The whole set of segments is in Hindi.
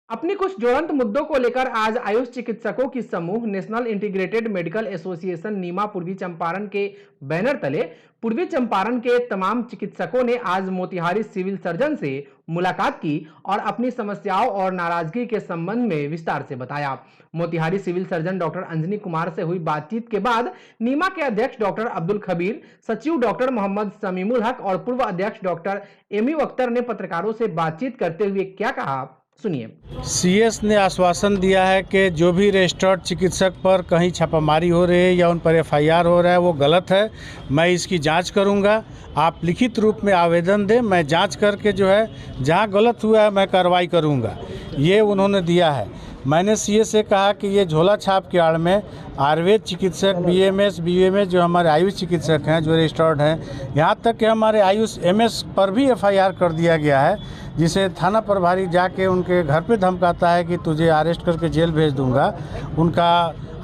अपनी कुछ ज्वलंत मुद्दों को लेकर आज आयुष चिकित्सकों की समूह नेशनल इंटीग्रेटेड मेडिकल एसोसिएशन नीमा पूर्वी चंपारण के बैनर तले पूर्वी चंपारण के तमाम चिकित्सकों ने आज मोतिहारी सिविल सर्जन से मुलाकात की और अपनी समस्याओं और नाराजगी के संबंध में विस्तार से बताया। Motihari civil surgeon doctor Anjani Kumar से हुई बातचीत के बाद नीमा के अध्यक्ष डॉक्टर अब्दुल खबीर, सचिव डॉक्टर मोहम्मद समीमुल हक और पूर्व अध्यक्ष डॉक्टर एमयू अख्तर ने पत्रकारों से बातचीत करते हुए क्या कहा, सुनिए। सीएस ने आश्वासन दिया है कि जो भी रजिस्टर्ड चिकित्सक पर कहीं छापामारी हो रही है या उन पर एफआईआर हो रहा है वो गलत है। मैं इसकी जांच करूंगा। आप लिखित रूप में आवेदन दें, मैं जांच करके जो है जहां गलत हुआ है मैं कार्रवाई करूंगा, ये उन्होंने दिया है। मैंने सीएस से कहा कि ये झोला छाप के आड़ में आयुर्वेद चिकित्सक बीएमएस जो हमारे आयुष चिकित्सक हैं जो रजिस्टर्ड हैं, यहाँ तक कि हमारे आयुष एमएस पर भी एफआईआर कर दिया गया है, जिसे थाना प्रभारी जाके उनके घर पे धमकाता है कि तुझे अरेस्ट करके जेल भेज दूंगा। उनका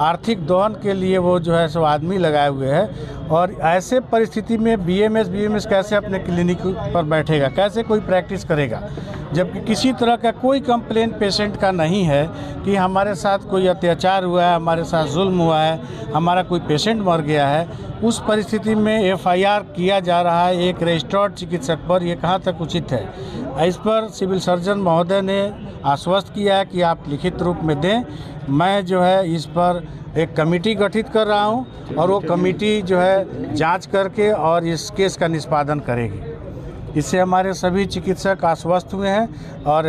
आर्थिक दोहन के लिए वो जो है सो आदमी लगाए हुए हैं। और ऐसे परिस्थिति में बीएमएस कैसे अपने क्लिनिक पर बैठेगा, कैसे कोई प्रैक्टिस करेगा, जबकि किसी तरह का कोई कंप्लेंट पेशेंट का नहीं है कि हमारे साथ कोई अत्याचार हुआ है, हमारे साथ जुल्म हुआ है, हमारा कोई पेशेंट मर गया है। उस परिस्थिति में एफआईआर किया जा रहा है एक रजिस्टर्ड चिकित्सक पर, ये कहाँ तक उचित है। इस पर सिविल सर्जन महोदय ने आश्वस्त किया है कि आप लिखित रूप में दें। मैं जो है इस पर एक कमेटी गठित कर रहा हूं और वो कमेटी जो है जांच करके और इस केस का निष्पादन करेगी। इससे हमारे सभी चिकित्सक आश्वस्त हुए हैं और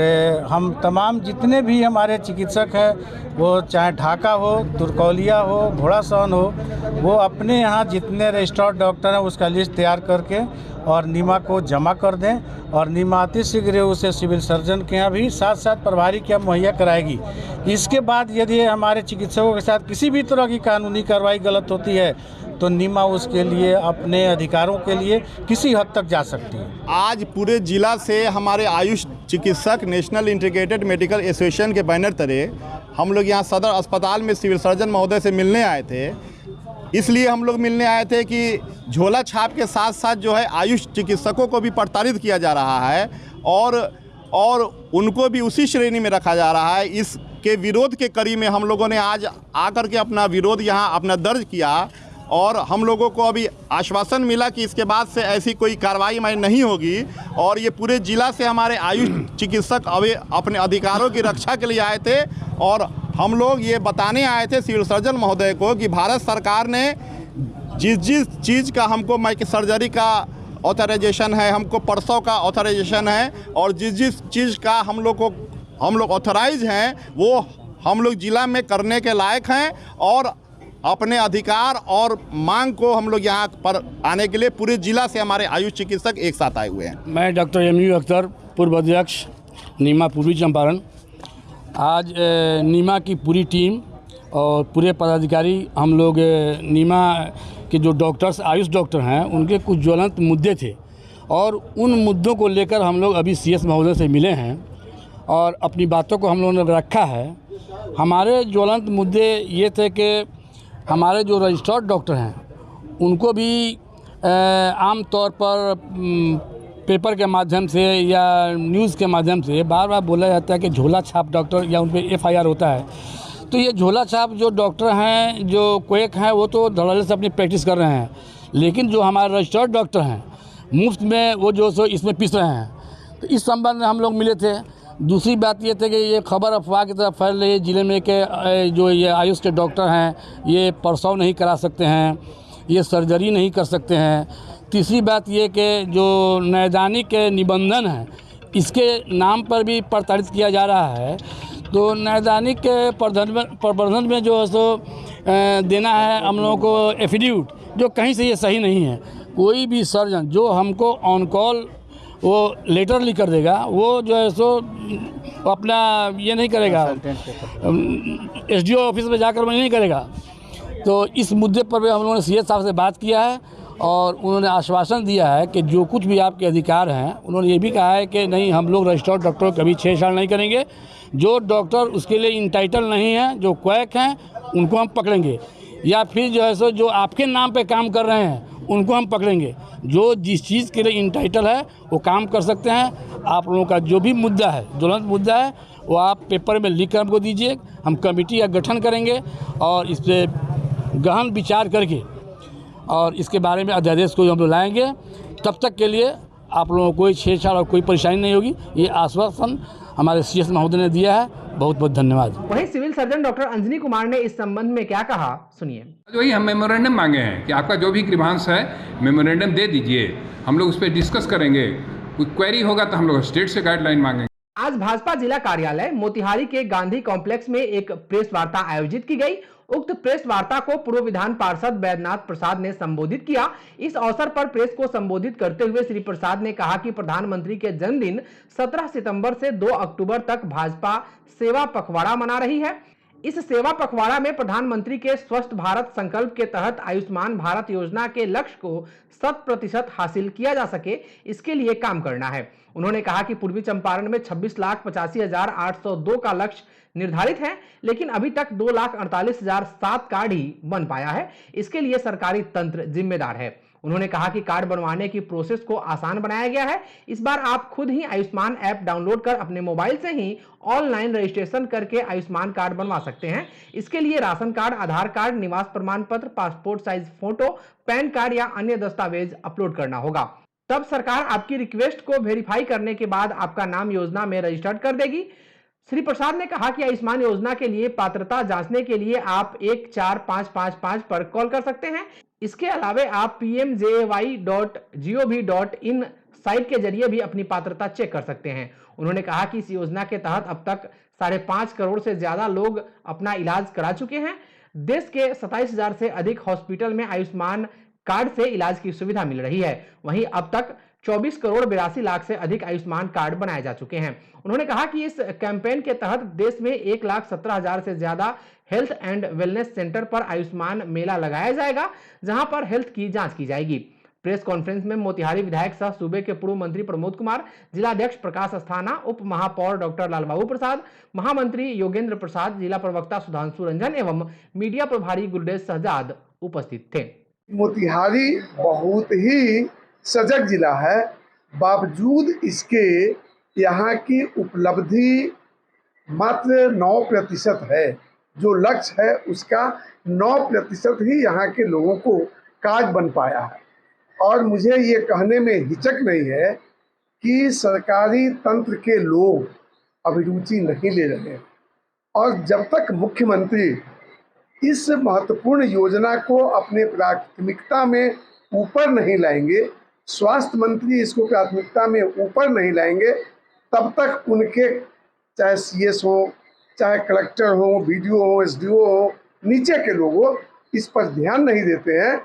हम तमाम जितने भी हमारे चिकित्सक हैं, वो चाहे ढाका हो, तुर्कौलिया हो, घोड़ासौन हो, वो अपने यहाँ जितने रजिस्टर्ड डॉक्टर हैं उसका लिस्ट तैयार करके और नीमा को जमा कर दें और नीमा अति शीघ्र उसे सिविल सर्जन के यहाँ भी साथ साथ प्रभारी के यहाँ मुहैया कराएगी। इसके बाद यदि हमारे चिकित्सकों के साथ किसी भी तरह की कानूनी कार्रवाई गलत होती है तो नीमा उसके लिए अपने अधिकारों के लिए किसी हद तक जा सकती है। आज पूरे जिला से हमारे आयुष चिकित्सक नेशनल इंटीग्रेटेड मेडिकल एसोसिएशन के बैनर तले हम लोग यहाँ सदर अस्पताल में सिविल सर्जन महोदय से मिलने आए थे। इसलिए हम लोग मिलने आए थे कि झोला छाप के साथ साथ जो है आयुष चिकित्सकों को भी प्रताड़ित किया जा रहा है और उनको भी उसी श्रेणी में रखा जा रहा है। इसके विरोध के कड़ी में हम लोगों ने आज आकर के अपना विरोध यहाँ अपना दर्ज किया और हम लोगों को अभी आश्वासन मिला कि इसके बाद से ऐसी कोई कार्रवाई हमारी नहीं होगी। और ये पूरे जिला से हमारे आयुष चिकित्सक अभी अपने अधिकारों की रक्षा के लिए आए थे और हम लोग ये बताने आए थे सिविल सर्जन महोदय को कि भारत सरकार ने जिस चीज़ का हमको माइक सर्जरी का ऑथराइजेशन है, हमको प्रसव का ऑथराइजेशन है और जिस चीज़ का हम लोग ऑथराइज हैं वो हम लोग जिला में करने के लायक हैं और अपने अधिकार और मांग को हम लोग यहाँ पर आने के लिए पूरे जिला से हमारे आयुष चिकित्सक एक साथ आए हुए हैं। मैं डॉक्टर एमयू अख्तर, पूर्व अध्यक्ष नीमा पूर्वी चंपारण। आज नीमा की पूरी टीम और पूरे पदाधिकारी हम लोग नीमा के जो डॉक्टर्स आयुष डॉक्टर हैं उनके कुछ ज्वलंत मुद्दे थे और उन मुद्दों को लेकर हम लोग अभी सीएस महोदय से मिले हैं और अपनी बातों को हम लोगों ने रखा है। हमारे ज्वलंत मुद्दे ये थे कि हमारे जो रजिस्टर्ड डॉक्टर हैं उनको भी आम तौर पर पेपर के माध्यम से या न्यूज़ के माध्यम से बार बार बोला जाता है कि झोला छाप डॉक्टर या उन पर एफआईआर होता है। तो ये झोला छाप जो डॉक्टर हैं, जो क्वेक हैं, वो तो धड़ल्ले से अपनी प्रैक्टिस कर रहे हैं, लेकिन जो हमारे रजिस्टर्ड डॉक्टर हैं मुफ्त में वो जो सो इसमें पीस रहे हैं। तो इस संबंध में हम लोग मिले थे। दूसरी बात ये थी कि ये खबर अफवाह की तरफ फैल रही है जिले में कि जो ये आयुष के डॉक्टर हैं ये प्रसव नहीं करा सकते हैं, ये सर्जरी नहीं कर सकते हैं। तीसरी बात ये कि जो नैदानिक निबंधन है इसके नाम पर भी प्रताड़ित किया जा रहा है। तो नैदानिक के प्रबंधन में जो है सो देना है हम लोगों को एफिडेविट, जो कहीं से ये सही नहीं है। कोई भी सर्जन जो हमको ऑन कॉल वो लेटर लिख कर देगा, वो जो है सो अपना ये नहीं करेगा, एसडीओ ऑफिस में जाकर नहीं करेगा। तो इस मुद्दे पर भी हम लोगों ने सीएस साहब से बात किया है और उन्होंने आश्वासन दिया है कि जो कुछ भी आपके अधिकार हैं, उन्होंने ये भी कहा है कि नहीं, हम लोग रजिस्टर्ड डॉक्टर को कभी छेड़छाड़ नहीं करेंगे। जो डॉक्टर उसके लिए इंटाइटल नहीं हैं, जो क्वैक हैं, उनको हम पकड़ेंगे, या फिर जो है सो जो आपके नाम पे काम कर रहे हैं उनको हम पकड़ेंगे। जो जिस चीज़ के लिए इंटाइटल है वो काम कर सकते हैं। आप लोगों का जो भी मुद्दा है, ज्वलंत मुद्दा है, वो आप पेपर में लिख कर हमको दीजिए, हम कमेटी का गठन करेंगे और इस पर गहन विचार करके और इसके बारे में अध्यादेश को हम लोग लाएंगे। तब तक के लिए आप लोगों को कोई छेड़छाड़ और कोई परेशानी नहीं होगी, ये आश्वासन हमारे सीएस महोदय ने दिया है। बहुत बहुत धन्यवाद। वहीं civil surgeon doctor Anjani Kumar ने इस संबंध में क्या कहा, सुनिए। वही हम मेमोरेंडम मांगे हैं कि आपका जो भी ग्रीवांस है मेमोरेंडम दे दीजिए, हम लोग उस पर डिस्कस करेंगे, कोई क्वेरी होगा तो हम लोग स्टेट से गाइडलाइन मांगेंगे। आज भाजपा जिला कार्यालय मोतिहारी के गांधी कॉम्प्लेक्स में एक प्रेस वार्ता आयोजित की गई। उक्त प्रेस वार्ता को पूर्व विधान पार्षद बैद्यनाथ प्रसाद ने संबोधित किया। इस अवसर पर प्रेस को संबोधित करते हुए श्री प्रसाद ने कहा कि प्रधानमंत्री के जन्मदिन 17 सितंबर से 2 अक्टूबर तक भाजपा सेवा पखवाड़ा मना रही है। इस सेवा पखवाड़ा में प्रधानमंत्री के स्वस्थ भारत संकल्प के तहत आयुष्मान भारत योजना के लक्ष्य को 100% हासिल किया जा सके, इसके लिए काम करना है। उन्होंने कहा कि पूर्वी चंपारण में 26,85,802 का लक्ष्य निर्धारित है, लेकिन अभी तक 2,48,007 कार्ड ही बन पाया है। इसके लिए सरकारी तंत्र जिम्मेदार है। उन्होंने कहा कि कार्ड बनवाने की प्रोसेस को आसान बनाया गया है। इस बार आप खुद ही आयुष्मान ऐप डाउनलोड कर अपने मोबाइल से ही ऑनलाइन रजिस्ट्रेशन करके आयुष्मान कार्ड बनवा सकते हैं। इसके लिए राशन कार्ड, आधार कार्ड, निवास प्रमाण पत्र, passport size photo, pan card या अन्य दस्तावेज अपलोड करना होगा। तब सरकार आपकी रिक्वेस्ट को वेरीफाई करने के बाद आपका नाम योजना में रजिस्टर्ड कर देगी। श्री प्रसाद ने कहा कि आयुष्मान योजना के लिए पात्रता जांचने के लिए आप 14555 पर कॉल कर सकते हैं। इसके अलावा आप pmjy.gov.in साइट के जरिए भी अपनी पात्रता चेक कर सकते हैं। उन्होंने कहा कि इस योजना के तहत अब तक 5.5 करोड़ से ज्यादा लोग अपना इलाज करा चुके हैं। देश के 27,000 से अधिक हॉस्पिटल में आयुष्मान कार्ड से इलाज की सुविधा मिल रही है। वहीं अब तक 24 करोड़ 82 लाख से अधिक आयुष्मान कार्ड बनाए जा चुके हैं। उन्होंने कहा कि इस कैंपेन के तहत देश में 1,17,000 से ज्यादा हेल्थ एंड वेलनेस सेंटर पर आयुष्मान मेला लगाया जाएगा, जहां पर हेल्थ की जांच की जाएगी। प्रेस कॉन्फ्रेंस में मोतिहारी विधायक सह सूबे के पूर्व मंत्री प्रमोद कुमार, जिलाध्यक्ष प्रकाश अस्थाना, उप महापौर डॉक्टर लालबाबू प्रसाद, महामंत्री योगेंद्र प्रसाद, जिला प्रवक्ता सुधांशु रंजन एवं मीडिया प्रभारी गुरडेज सहजाद उपस्थित थे। मोतिहारी बहुत ही सजग जिला है, बावजूद इसके यहाँ की उपलब्धि मात्र 9% है। जो लक्ष्य है उसका 9% ही यहाँ के लोगों को कार्ड बन पाया है। और मुझे ये कहने में हिचक नहीं है कि सरकारी तंत्र के लोग अभिरुचि नहीं ले रहे। और जब तक मुख्यमंत्री इस महत्वपूर्ण योजना को अपने प्राथमिकता में ऊपर नहीं लाएंगे, स्वास्थ्य मंत्री इसको प्राथमिकता में ऊपर नहीं लाएंगे, तब तक उनके चाहे सीएस हो, चाहे कलेक्टर हो, बीडीओ हो, एसडीओ हो, नीचे के लोग हो, इस पर ध्यान नहीं देते हैं।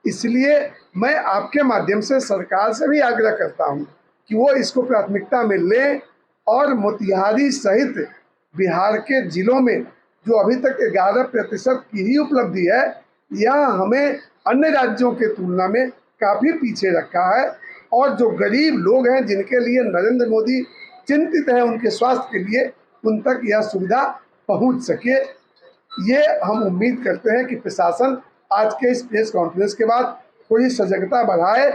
इसलिए मैं आपके माध्यम से सरकार से भी आग्रह करता हूं कि वो इसको प्राथमिकता में लें और मोतिहारी सहित बिहार के जिलों में जो अभी तक 11% की ही उपलब्धि है, यह हमें अन्य राज्यों के तुलना में काफ़ी पीछे रखा है। और जो गरीब लोग हैं, जिनके लिए नरेंद्र मोदी चिंतित हैं उनके स्वास्थ्य के लिए, उन तक यह सुविधा पहुंच सके। ये हम उम्मीद करते हैं कि प्रशासन आज के इस प्रेस कॉन्फ्रेंस के बाद थोड़ी सजगता बढ़ाए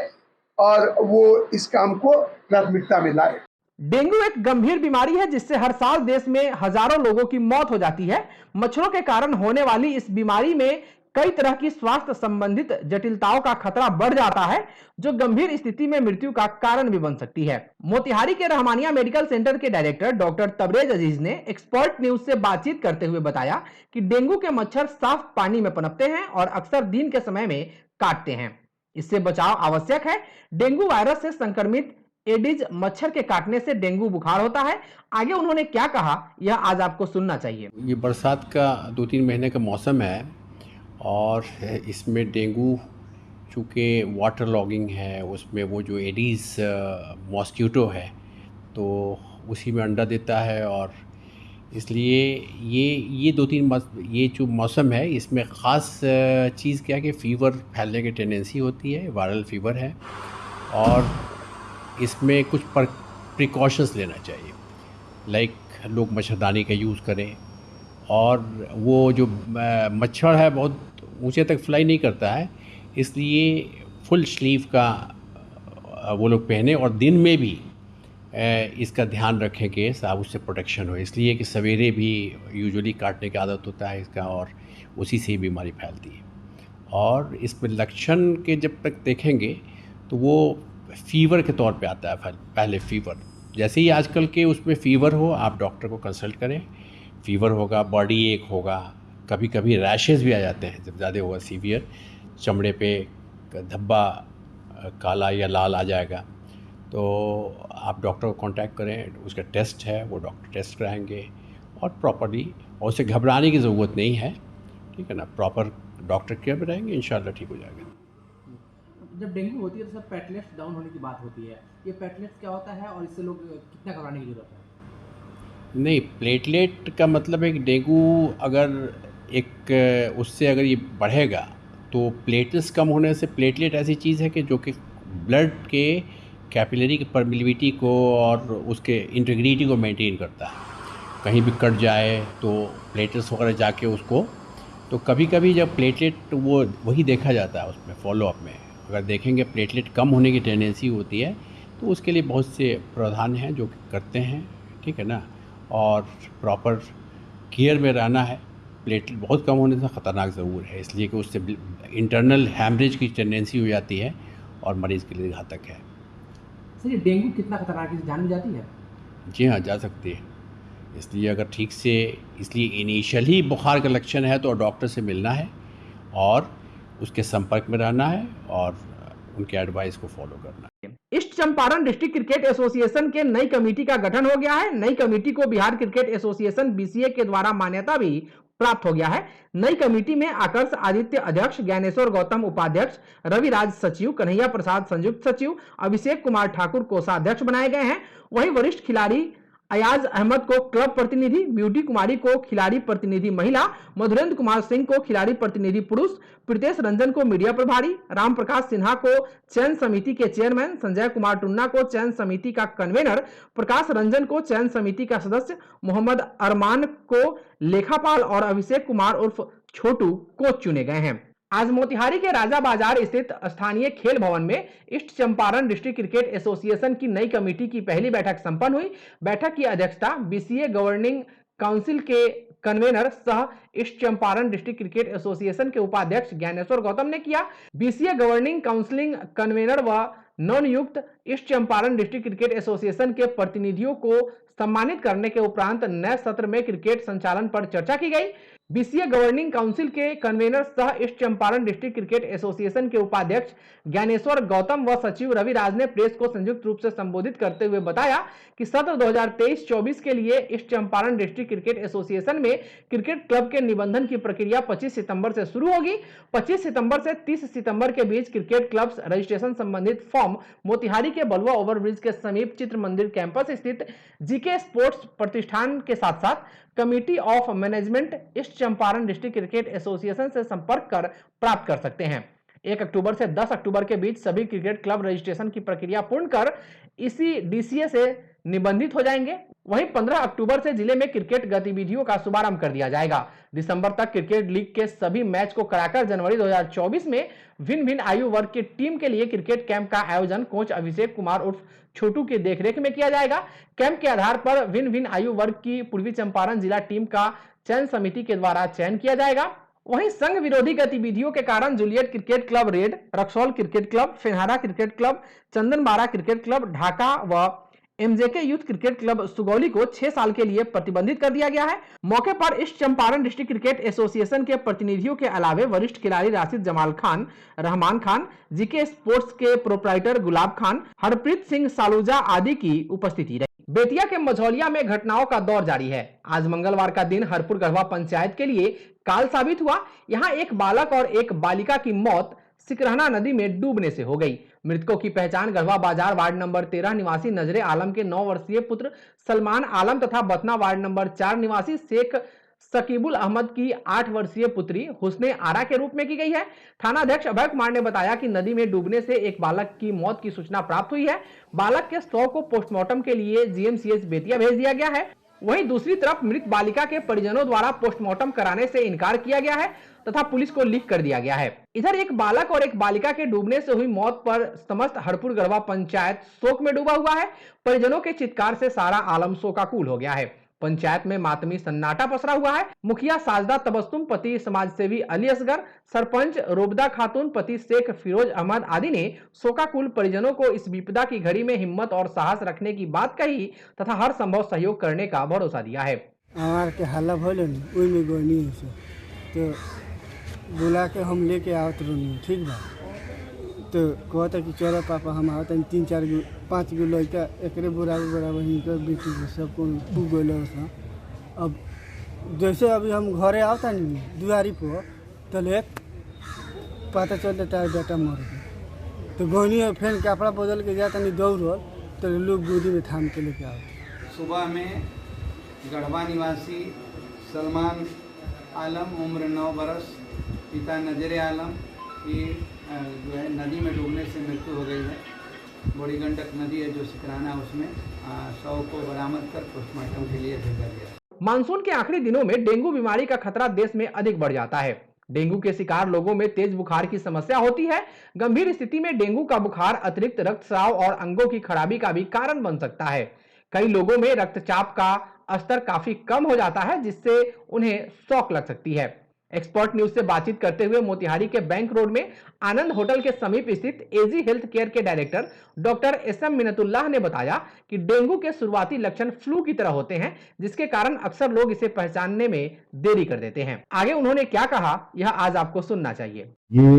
और वो इस काम को प्राथमिकता में लाए। डेंगू एक गंभीर बीमारी है जिससे हर साल देश में हजारों लोगों की मौत हो जाती है। मच्छरों के कारण होने वाली इस बीमारी में कई तरह की स्वास्थ्य संबंधित जटिलताओं का खतरा बढ़ जाता है, जो गंभीर स्थिति में मृत्यु का कारण भी बन सकती है। मोतिहारी के रहमानिया मेडिकल सेंटर के डायरेक्टर डॉक्टर तबरेज अजीज ने एक्सपर्ट न्यूज से बातचीत करते हुए बताया कि डेंगू के मच्छर साफ पानी में पनपते हैं और अक्सर दिन के समय में काटते हैं। इससे बचाव आवश्यक है। डेंगू वायरस से संक्रमित एडिज मच्छर के काटने से डेंगू बुखार होता है। आगे उन्होंने क्या कहा, यह आज आपको सुनना चाहिए। ये बरसात का 2-3 महीने का मौसम है और इसमें डेंगू चूँकि वाटर लॉगिंग है, उसमें वो जो एडीज़ मॉस्किटो है तो उसी में अंडा देता है। और इसलिए ये 2-3 ये जो मौसम है इसमें ख़ास चीज़ क्या है कि फ़ीवर फैलने की टेंडेंसी होती है, वायरल फ़ीवर है। और इसमें कुछ प्रिकॉशंस लेना चाहिए, लाइक लोग मच्छरदानी का यूज़ करें। और वो जो मच्छर है बहुत ऊंचे तक फ्लाई नहीं करता है, इसलिए फुल स्लीव का वो लोग पहने और दिन में भी इसका ध्यान रखें कि साहब उससे प्रोटेक्शन हो, इसलिए कि सवेरे भी यूजुअली काटने की आदत होता है इसका और उसी से ही बीमारी फैलती है। और इसमें लक्षण के जब तक देखेंगे तो वो फ़ीवर के तौर पे आता है, पहले फ़ीवर, जैसे ही आजकल के उसमें फ़ीवर हो आप डॉक्टर को कंसल्ट करें। फ़ीवर होगा, बॉडी एक होगा, कभी कभी रैशेज़ भी आ जाते हैं जब ज़्यादा होगा सीवियर, चमड़े पे धब्बा काला या लाल आ जाएगा, तो आप डॉक्टर को कांटेक्ट करें। उसका टेस्ट है वो डॉक्टर टेस्ट कराएंगे और प्रॉपर्ली, और उसे घबराने की ज़रूरत नहीं है, ठीक है ना, प्रॉपर डॉक्टर केयर में रहेंगे, इंशाल्लाह ठीक हो जाएगा। जब डेंगू होती है तो सब प्लेटलेट्स डाउन होने की बात होती है, ये प्लेटलेट्स क्या होता है और इससे लोग कितना घबराने की जरूरत है? नहीं, प्लेटलेट का मतलब है कि डेंगू अगर एक उससे अगर ये बढ़ेगा तो प्लेटलेट्स कम होने से, प्लेटलेट ऐसी चीज़ है कि जो कि ब्लड के कैपिलरी की परमिलिविटी को और उसके इंटीग्रिटी को मेंटेन करता है। कहीं भी कट जाए तो प्लेटलेट्स वगैरह जाके उसको, तो कभी कभी जब प्लेटलेट वो वही देखा जाता है उसमें फॉलोअप में, अगर देखेंगे प्लेटलेट कम होने की टेंडेंसी होती है तो उसके लिए बहुत से प्रावधान हैं जो करते हैं, ठीक है ना, और प्रॉपर केयर में रहना है। प्लेटलेट बहुत कम होने से ख़तरनाक ज़रूर है, इसलिए कि उससे इंटरनल हैमरेज की टेंडेंसी हो जाती है और मरीज़ के लिए घातक है। सर ये डेंगू कितना खतरनाक है, जान भी जाती है? जी हाँ, जा सकती है। इसलिए अगर ठीक से, इसलिए इनिशियल ही बुखार का लक्षण है तो डॉक्टर से मिलना है और उसके संपर्क में रहना है और उनके एडवाइस को फॉलो करना है। East Champaran district cricket association के नई कमेटी का गठन हो गया है। नई कमेटी को बिहार क्रिकेट एसोसिएशन बीसीए के द्वारा मान्यता भी प्राप्त हो गया है। नई कमेटी में आकर्ष आदित्य अध्यक्ष, ज्ञानेश्वर गौतम उपाध्यक्ष, रविराज सचिव, कन्हैया प्रसाद संयुक्त सचिव, अभिषेक कुमार ठाकुर कोषाध्यक्ष बनाए गए हैं। वहीं वरिष्ठ खिलाड़ी अयाज अहमद को क्लब प्रतिनिधि, ब्यूटी कुमारी को खिलाड़ी प्रतिनिधि महिला, मधुरेंद्र कुमार सिंह को खिलाड़ी प्रतिनिधि पुरुष, प्रीतेश रंजन को मीडिया प्रभारी, राम प्रकाश सिन्हा को चयन समिति के चेयरमैन, संजय कुमार टुन्ना को चयन समिति का कन्वेनर, प्रकाश रंजन को चयन समिति का सदस्य, मोहम्मद अरमान को लेखापाल और अभिषेक कुमार उर्फ छोटू कोच चुने गए हैं। आज मोतिहारी के राजा बाजार स्थित स्थानीय खेल भवन में east Champaran district cricket association की नई कमेटी की पहली बैठक संपन्न हुई। बैठक की अध्यक्षता बीसीए गवर्निंग काउंसिल के कन्वेनर सह east Champaran district cricket association के उपाध्यक्ष ज्ञानेश्वर गौतम ने किया। बीसीए गवर्निंग काउंसिल कन्वेनर व नवनियुक्त east Champaran district cricket association के प्रतिनिधियों को सम्मानित करने के उपरांत नए सत्र में क्रिकेट संचालन पर चर्चा की गई। बीसीए गवर्निंग काउंसिल के कन्वेनर सह east Champaran district cricket association के उपाध्यक्ष ज्ञानेश्वर गौतम व सचिव रविराज ने प्रेस को संयुक्त रूप से संबोधित करते हुए बताया कि सत्र 2023-24 के लिए east Champaran district cricket association में क्रिकेट क्लब के निबंधन की प्रक्रिया 25 सितंबर से शुरू होगी। 25 सितंबर से 30 सितंबर के बीच क्रिकेट क्लब्स रजिस्ट्रेशन संबंधित फॉर्म मोतिहारी के बलुआ ओवरब्रिज के समीप चित्र मंदिर कैंपस स्थित जीके स्पोर्ट्स प्रतिष्ठान के साथ साथ committee of management east Champaran district cricket association से संपर्क कर प्राप्त कर सकते हैं। 1 अक्टूबर से 10 अक्टूबर के बीच सभी क्रिकेट क्लब रजिस्ट्रेशन की प्रक्रिया पूर्ण कर इसी डीसीए से निबंधित हो जाएंगे। वहीं 15 अक्टूबर से जिले में क्रिकेट गतिविधियों का शुभारंभ कर दिया जाएगा। दिसंबर तक क्रिकेट लीग के सभी मैच को कराकर जनवरी 2024 में भिन्न भिन्न आयु वर्ग की टीम के लिए क्रिकेट कैंप का आयोजन कोच अभिषेक कुमार उर्फ छोटू की देखरेख में किया जाएगा। कैंप के आधार पर भिन्न भिन्न आयु वर्ग की पूर्वी चंपारण जिला टीम का चयन समिति के द्वारा चयन किया जाएगा। वहीं संघ विरोधी गतिविधियों के कारण Juliet cricket club red, Raxaul cricket club, Fenhara cricket club, Chandanbara cricket club Dhaka व MJK youth cricket club Sugauli को 6 साल के लिए प्रतिबंधित कर दिया गया है। मौके पर east Champaran district cricket association के प्रतिनिधियों के अलावे वरिष्ठ खिलाड़ी राशिद जमाल खान, रहमान खान, जीके स्पोर्ट्स के प्रोप्राइटर गुलाब खान, हरप्रीत सिंह सालूजा आदि की उपस्थिति रही। बेतिया के मझौलिया में घटनाओं का दौर जारी है। आज मंगलवार का दिन हरपुर गढ़वा पंचायत के लिए काल साबित हुआ। यहाँ एक बालक और एक बालिका की मौत सिकरहना नदी में डूबने से हो गई। मृतकों की पहचान गढ़वा बाजार वार्ड नंबर 13 निवासी नजरे आलम के 9 वर्षीय पुत्र सलमान आलम तथा बथना वार्ड नंबर 4 निवासी शेख सकीबुल अहमद की 8 वर्षीय पुत्री हुस्ने आरा के रूप में की गई है। थाना अध्यक्ष अभय कुमार ने बताया कि नदी में डूबने से एक बालक की मौत की सूचना प्राप्त हुई है। बालक के शव को पोस्टमार्टम के लिए जीएमसीएच बेतिया भेज दिया गया है। वहीं दूसरी तरफ मृत बालिका के परिजनों द्वारा पोस्टमार्टम कराने से इनकार किया गया है तथा पुलिस को लिख कर दिया गया है। इधर एक बालक और एक बालिका के डूबने से हुई मौत पर समस्त हरपुर गढ़वा पंचायत शोक में डूबा हुआ है। परिजनों के चित्कार से सारा आलम शोकाकुल हो गया है। पंचायत में मातमी सन्नाटा पसरा हुआ है। मुखिया साजदा तबस्सुम, पति समाजसेवी अली असगर, सरपंच रोबदा खातून, पति शेख फिरोज अहमद आदि ने शोकाकुल परिजनों को इस विपदा की घड़ी में हिम्मत और साहस रखने की बात कही तथा हर संभव सहयोग करने का भरोसा दिया है। के हल्ला भले में गोनी तो बुला के हम लेके आवत रही, ठीक बा। तो कहता कि चलो पापा हम आवत 3-4 गो 5 गो लड़का एक बराबर हिंकर बेटी सबको खूब गए। अब जैसे अभी हम घरे आवता नहीं दुआरी पर तो ले पता चलता तार बेटा मर गया। तो गोनी फिर कपड़ा बदल के जाता नहीं दौड़ तो लोग गोदी में थाम के लेके आओ। सुबह में गढ़वा निवासी सलमान आलम उम्र 9 बरस, पिता नजर आलम की जो है नदी में डूबने से मृत्यु हो गई है। बड़ी गंडक नदी है जो सिकराना, उसमें शव को बरामद कर पोस्टमार्टम के लिए भेजा गया। मानसून के आखिरी दिनों में डेंगू बीमारी का खतरा देश में अधिक बढ़ जाता है। डेंगू के शिकार लोगों में तेज बुखार की समस्या होती है। गंभीर स्थिति में डेंगू का बुखार अतिरिक्त रक्तस्राव और अंगों की खराबी का भी कारण बन सकता है। कई लोगों में रक्तचाप का स्तर काफी कम हो जाता है जिससे उन्हें शॉक लग सकती है। एक्सपर्ट न्यूज से बातचीत करते हुए मोतिहारी के बैंक रोड में आनंद होटल के समीप स्थित एजी हेल्थ केयर के डायरेक्टर डॉक्टर एसएम मिन्नतुल्लाह ने बताया कि डेंगू के शुरुआती लक्षण फ्लू की तरह होते हैं जिसके कारण अक्सर लोग इसे पहचानने में देरी कर देते हैं। आगे उन्होंने क्या कहा यह आज आपको सुनना चाहिए। ये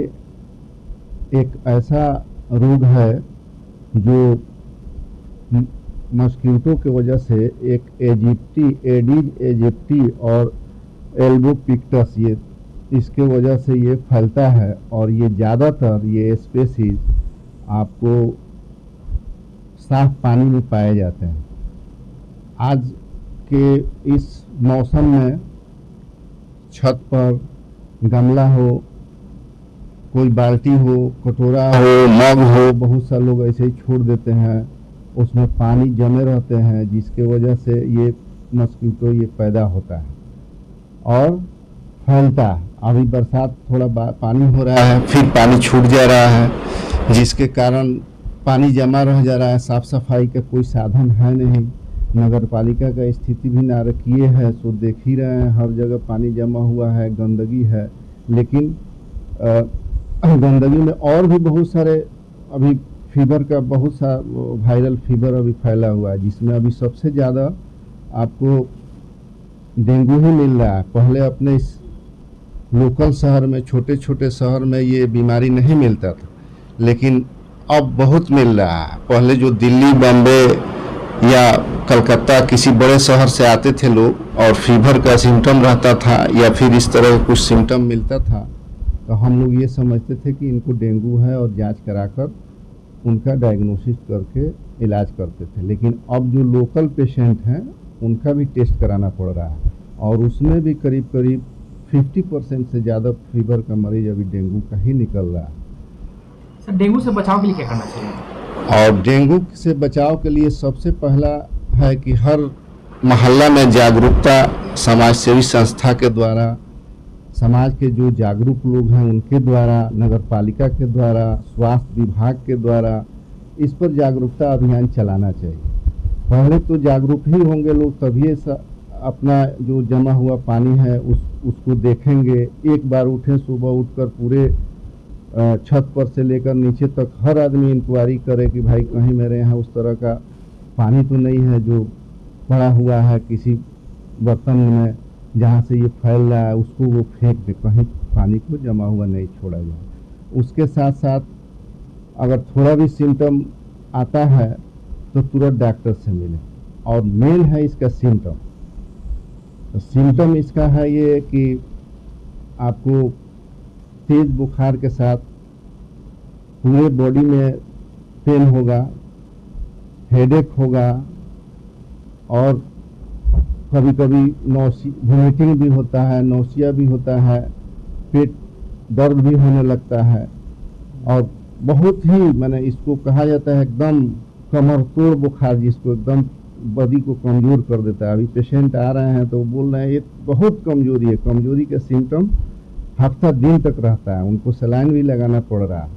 एक ऐसा रोग है जो मस्कीटो की वजह से एक एडीज एजिप्टी और एल्बोपिक्टस ये इसके वजह से ये फैलता है और ये ज़्यादातर ये स्पेसीज आपको साफ पानी में पाए जाते हैं। आज के इस मौसम में छत पर गमला हो, कोई बाल्टी हो, कटोरा हो, मग हो, बहुत सारे लोग ऐसे ही छोड़ देते हैं, उसमें पानी जमे रहते हैं जिसके वजह से ये मस्कीटो ये पैदा होता है और फैलता है। अभी बरसात थोड़ा पानी हो रहा है, फिर पानी छूट जा रहा है जिसके कारण पानी जमा रह जा रहा है। साफ सफाई का कोई साधन है नहीं, नगर पालिका का स्थिति भी नारकीय है। सो देख ही रहे हैं हर जगह पानी जमा हुआ है, गंदगी है। लेकिन गंदगी में और भी बहुत सारे अभी फीवर का बहुत सा वायरल फीवर अभी फैला हुआ है जिसमें अभी सबसे ज़्यादा आपको डेंगू ही मिल रहा है। पहले अपने इस लोकल शहर में, छोटे छोटे शहर में ये बीमारी नहीं मिलता था, लेकिन अब बहुत मिल रहा है। पहले जो दिल्ली, बम्बे या कलकत्ता किसी बड़े शहर से आते थे लोग और फीवर का सिम्टम रहता था या फिर इस तरह कुछ सिम्टम मिलता था तो हम लोग ये समझते थे कि इनको डेंगू है और जांच कराकर उनका डायग्नोसिस करके इलाज करते थे। लेकिन अब जो लोकल पेशेंट हैं उनका भी टेस्ट कराना पड़ रहा है और उसमें भी करीब करीब 50% से ज़्यादा फीवर का मरीज अभी डेंगू का ही निकल रहा है। सर, डेंगू से बचाव के लिए क्या करना चाहिए? और डेंगू से बचाव के लिए सबसे पहला है कि हर मोहल्ला में जागरूकता समाजसेवी संस्था के द्वारा, समाज के जो जागरूक लोग हैं उनके द्वारा, नगर पालिका के द्वारा, स्वास्थ्य विभाग के द्वारा इस पर जागरूकता अभियान चलाना चाहिए। पहले तो जागरूक ही होंगे लोग तभी अपना जो जमा हुआ पानी है उसको देखेंगे। एक बार उठें, सुबह उठकर पूरे छत पर से लेकर नीचे तक हर आदमी इंक्वायरी करे कि भाई कहीं मेरे यहाँ उस तरह का पानी तो नहीं है जो पड़ा हुआ है किसी बर्तन में जहाँ से ये फैल रहा है, उसको वो फेंक दे, कहीं पानी को जमा हुआ नहीं छोड़ा जाए। उसके साथ साथ अगर थोड़ा भी सिम्टम आता है तो तुरंत डॉक्टर से मिलें। और मेन है इसका सिम्टम, तो सिम्टम इसका है ये कि आपको तेज बुखार के साथ पूरे बॉडी में पेन होगा, हेडेक होगा और कभी कभी वोमिटिंग भी होता है, नौसिया भी होता है, पेट दर्द भी होने लगता है और बहुत ही इसको कहा जाता है एकदम कमर तोड़ बुखार, जिसको एकदम बॉडी को कमज़ोर कर देता है। अभी पेशेंट आ रहे हैं तो वो बोल रहे हैं ये बहुत कमज़ोरी है, कमज़ोरी का सिम्टम हफ्ता दिन तक रहता है, उनको सलाइन भी लगाना पड़ रहा है।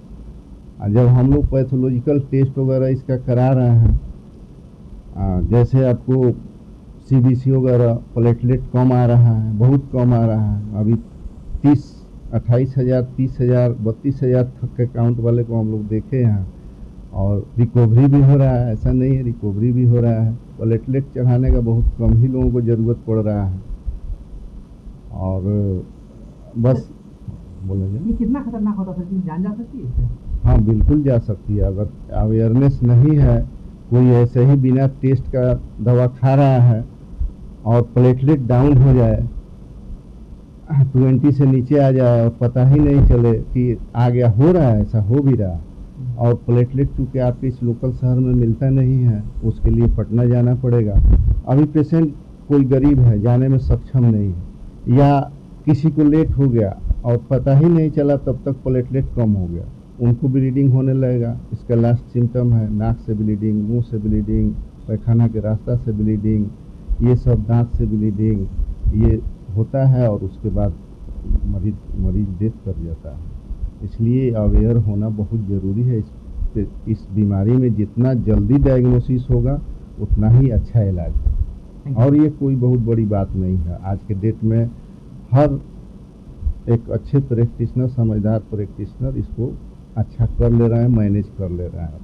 और जब हम लोग पैथोलॉजिकल टेस्ट वगैरह इसका करा रहे हैं, जैसे आपको CBC वगैरह प्लेटलेट कम आ रहा है, बहुत कम आ रहा है। अभी 28,000, 30,000, 32,000 तक के काउंट वाले को हम लोग देखे हैं और रिकवरी भी हो रहा है, ऐसा नहीं है, रिकवरी भी हो रहा है। प्लेटलेट चढ़ाने का बहुत कम ही लोगों को ज़रूरत पड़ रहा है। और बस बोलेंगे ये कितना खतरनाक होता है, जान जा सकती है? हाँ बिल्कुल जा सकती है। अगर अवेयरनेस नहीं है, कोई ऐसे ही बिना टेस्ट का दवा खा रहा है और प्लेटलेट डाउन हो जाए, 20 से नीचे आ जाए और पता ही नहीं चले कि आ गया, हो रहा है, ऐसा हो भी रहा है। और प्लेटलेट चूँकि आपके इस लोकल शहर में मिलता नहीं है, उसके लिए पटना जाना पड़ेगा। अभी पेशेंट कोई गरीब है, जाने में सक्षम नहीं है, या किसी को लेट हो गया और पता ही नहीं चला, तब तक प्लेटलेट कम हो गया, उनको ब्लीडिंग होने लगेगा। इसका लास्ट सिम्टम है नाक से ब्लीडिंग, मुंह से ब्लीडिंग, पैखाना के रास्ता से ब्लीडिंग, ये सब दांत से ब्लीडिंग, ये होता है और उसके बाद मरीज डेथ कर जाता है। इसलिए अवेयर होना बहुत ज़रूरी है। इस बीमारी में जितना जल्दी डायग्नोसिस होगा उतना ही अच्छा इलाज है। और ये कोई बहुत बड़ी बात नहीं है। आज के डेट में हर एक अच्छे प्रैक्टिशनर, समझदार प्रैक्टिशनर इसको अच्छा कर ले रहे हैं, मैनेज कर ले रहे हैं।